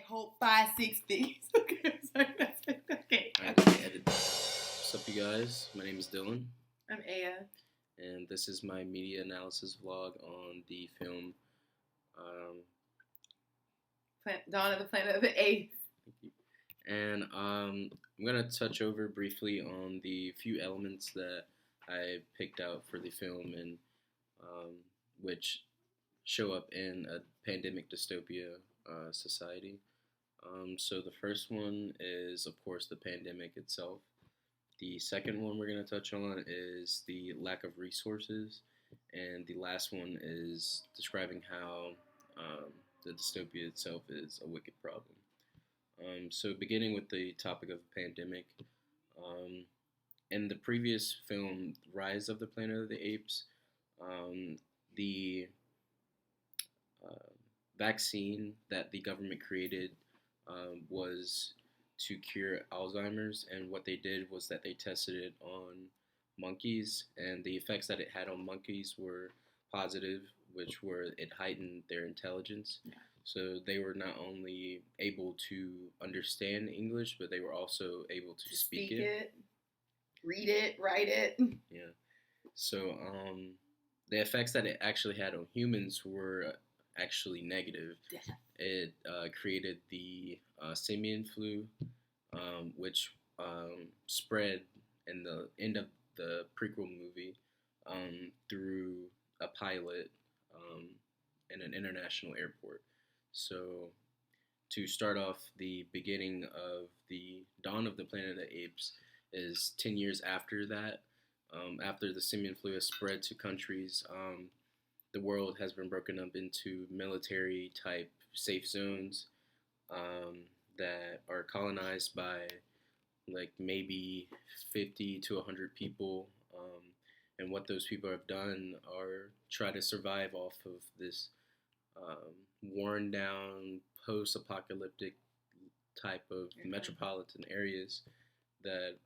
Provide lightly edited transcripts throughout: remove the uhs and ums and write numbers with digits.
Hope 560. Okay, sorry. Okay. What's up, you guys? My name is Dylan, I'm Aya. and this is my media analysis vlog on the film. Um, Dawn of the Planet of the Apes. Thank you. And I'm gonna touch over briefly on the few elements that I picked out for the film, and which show up in a pandemic dystopia society. So the first one is, of course, the pandemic itself. The second one we're going to touch on is the lack of resources. And the last one is describing how the dystopia itself is a wicked problem. So, beginning with the topic of the pandemic, um, in the previous film, Rise of the Planet of the Apes, the uh, vaccine that the government created was to cure Alzheimer's, and what they did was that they tested it on monkeys, and the effects that it had on monkeys were positive, which were it heightened their intelligence. Yeah. So they were not only able to understand English, but they were also able to speak it, read it, write it. Yeah. So the effects that it actually had on humans were actually negative. Yeah. It created the simian flu, which spread in the end of the prequel movie through a pilot in an international airport. So, to start off, the beginning of the Dawn of the Planet of the Apes is 10 years after that. After the simian flu has spread to countries, the world has been broken up into military type safe zones that are colonized by like maybe 50 to 100 people. And what those people have done are try to survive off of this worn down post apocalyptic type of metropolitan areas that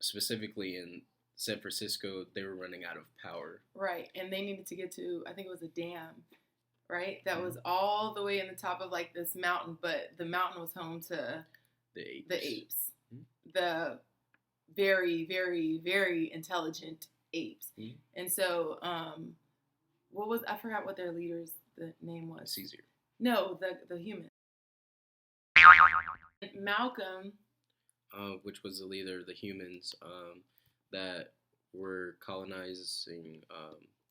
specifically in San Francisco, they were running out of power. Right, and they needed to get to, I think it was a dam, right? That was all the way in the top of like this mountain, but the mountain was home to the apes. The very, very, very intelligent apes. And so, I forgot what their leader's the name was. Caesar. No, the human. Malcolm. Which was the leader of the humans that were colonizing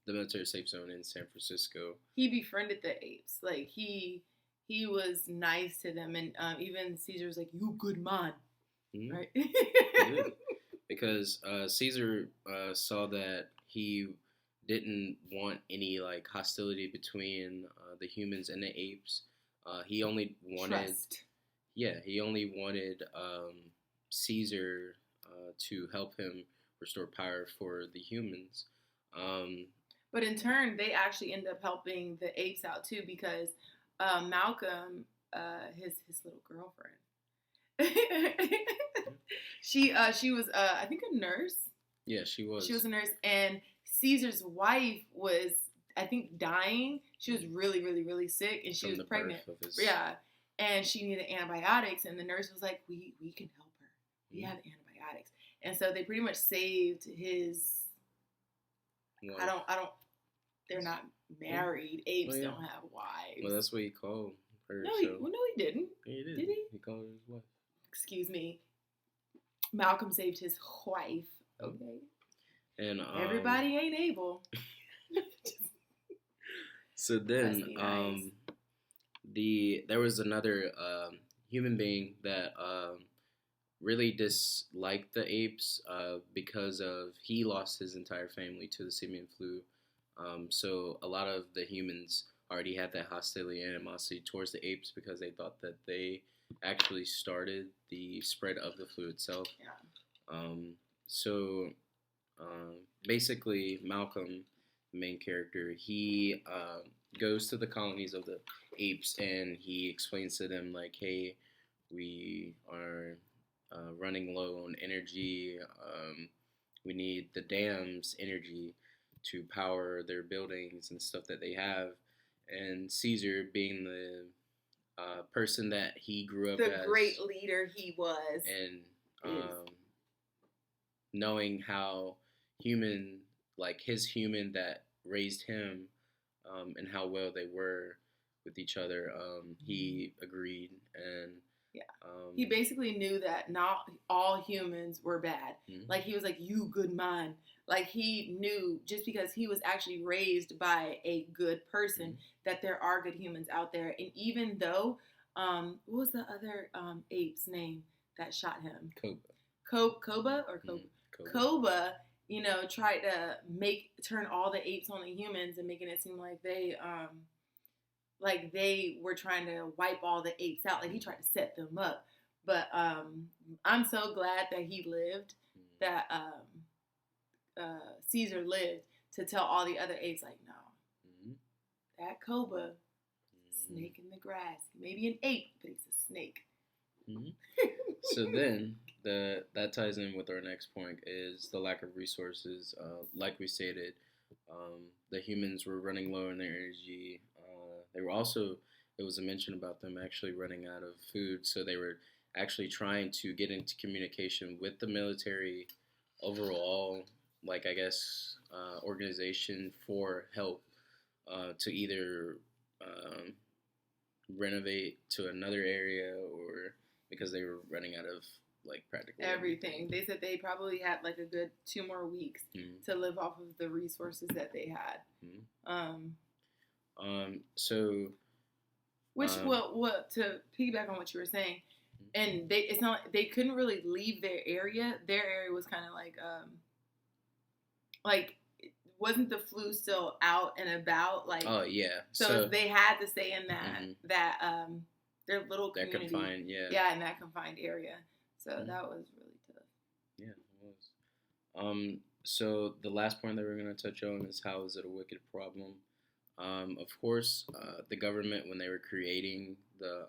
the military safe zone in San Francisco. He befriended the apes. Like he was nice to them, and even Caesar was like, "You good man," right? Because Caesar saw that he didn't want any like hostility between the humans and the apes. He only wanted trust. Yeah, he only wanted Caesar to help him restore power for the humans. But in turn, they actually end up helping the apes out too, because Malcolm, his little girlfriend, she was I think a nurse. Yeah, she was. She was a nurse, and Caesar's wife was, I think, dying. She was really, really, really sick, and she was pregnant. Yeah, and she needed antibiotics, and the nurse was like, "We can help her. We have antibiotics." And so they pretty much saved his. I don't. They're not married. Apes don't have wives. Well, that's what he called her. No, no, he didn't. Yeah, he did. Did he? He called her his wife. Excuse me. Malcolm saved his wife. Okay. And everybody ain't able. So then, there was another human being that really disliked the apes because of he lost his entire family to the simian flu. So a lot of the humans already had that hostility and animosity towards the apes because they thought that they actually started the spread of the flu itself. Yeah. So basically, Malcolm, the main character, he goes to the colonies of the apes and he explains to them like, hey, we are running low on energy. We need the dam's energy to power their buildings and stuff that they have. and Caesar being the person that he grew up as. The great leader he was. And knowing how human, like his human that raised him, and how well they were with each other, he agreed. And he basically knew that not all humans were bad. Like, he was like, you good man. Like, he knew, just because he was actually raised by a good person, that there are good humans out there. And even though, what was the other ape's name that shot him? Koba. Koba, tried to turn all the apes on the humans and making it seem like they were trying to wipe all the apes out. Like, he tried to set them up. But I'm so glad that he lived, that Caesar lived to tell all the other apes, like, no, that Koba, snake in the grass. Maybe an ape, but he's a snake. So then, that ties in with our next point, is the lack of resources. Like we stated, the humans were running low in their energy. They were also, it was a mention about them actually running out of food, so they were actually trying to get into communication with the military overall, like, I guess, organization for help, to either renovate to another area, or because they were running out of, like, practically everything. They said they probably had like a good 2 more weeks to live off of the resources that they had. What to piggyback on what you were saying, and they couldn't really leave their area. Their area was kind of like wasn't the flu still out and about? Like, oh yeah, so they had to stay in that their little community, confined, in that confined area. So that was really tough. Yeah, it was. So the last point that we're going to touch on is, how is it a wicked problem? Of course, the government, when they were creating the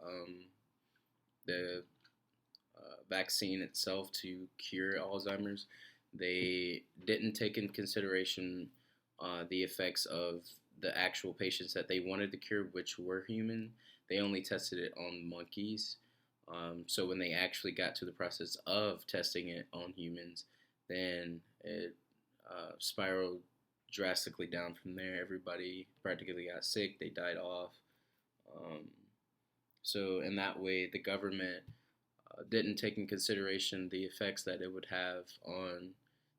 vaccine itself to cure Alzheimer's, they didn't take into consideration the effects of the actual patients that they wanted to cure, which were human. They only tested it on monkeys. So when they actually got to the process of testing it on humans, then it spiraled drastically down from there. Everybody practically got sick. They died off. So in that way, the government didn't take in consideration the effects that it would have on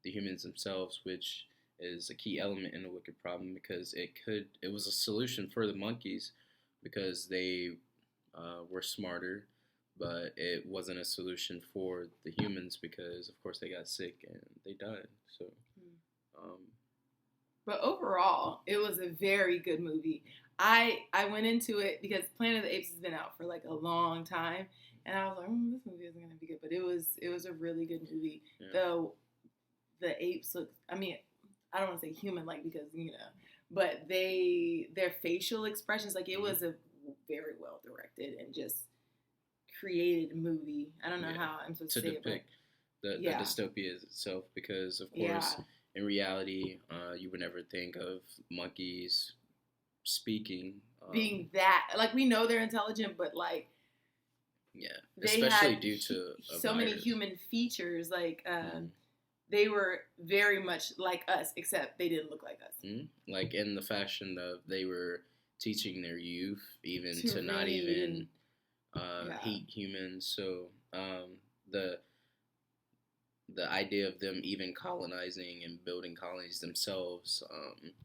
the humans themselves, which is a key element in the wicked problem, because it was a solution for the monkeys because they were smarter, but it wasn't a solution for the humans because, of course, they got sick and they died. So, but overall, it was a very good movie. I went into it because Planet of the Apes has been out for like a long time, and I was like, this movie isn't going to be good. But it was a really good movie. Yeah. Though the apes look, I mean, I don't want to say human-like because, but their facial expressions, like, it was a very well directed and just created movie. I don't know how I'm supposed to say it. To depict the dystopia itself, because, of course, in reality, you would never think of monkeys speaking. Being that, like, we know they're intelligent, but, like, especially due to so many human features, like, they were very much like us, except they didn't look like us. Like, in the fashion of they were teaching their youth even to not even hate humans. So the idea of them even colonizing and building colonies themselves,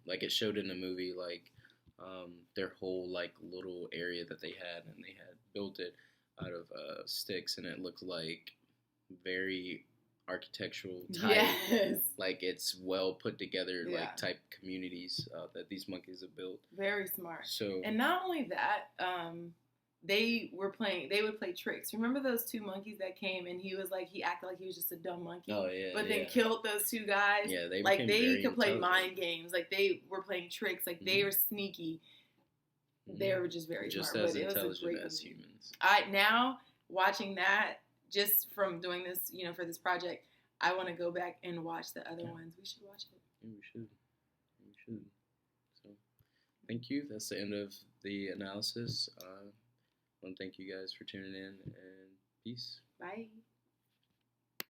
like it showed in the movie, like their whole like little area that they had, and they had built it out of sticks, and it looked like very architectural type, like it's well put together, like type communities that these monkeys have built. Very smart. So, and not only that, they would play tricks. Remember those 2 monkeys that came, and he acted like he was just a dumb monkey. Oh yeah. But then killed those 2 guys. Yeah, they could play mind games. Like, they were playing tricks. Like, they were sneaky. They were just very just smart. As but intelligent it was a great as movie. humans. Now watching that, just from doing this, for this project, I want to go back and watch the other ones. We should watch it. Yeah, we should. So, thank you. That's the end of the analysis. I want to thank you guys for tuning in, and peace. Bye.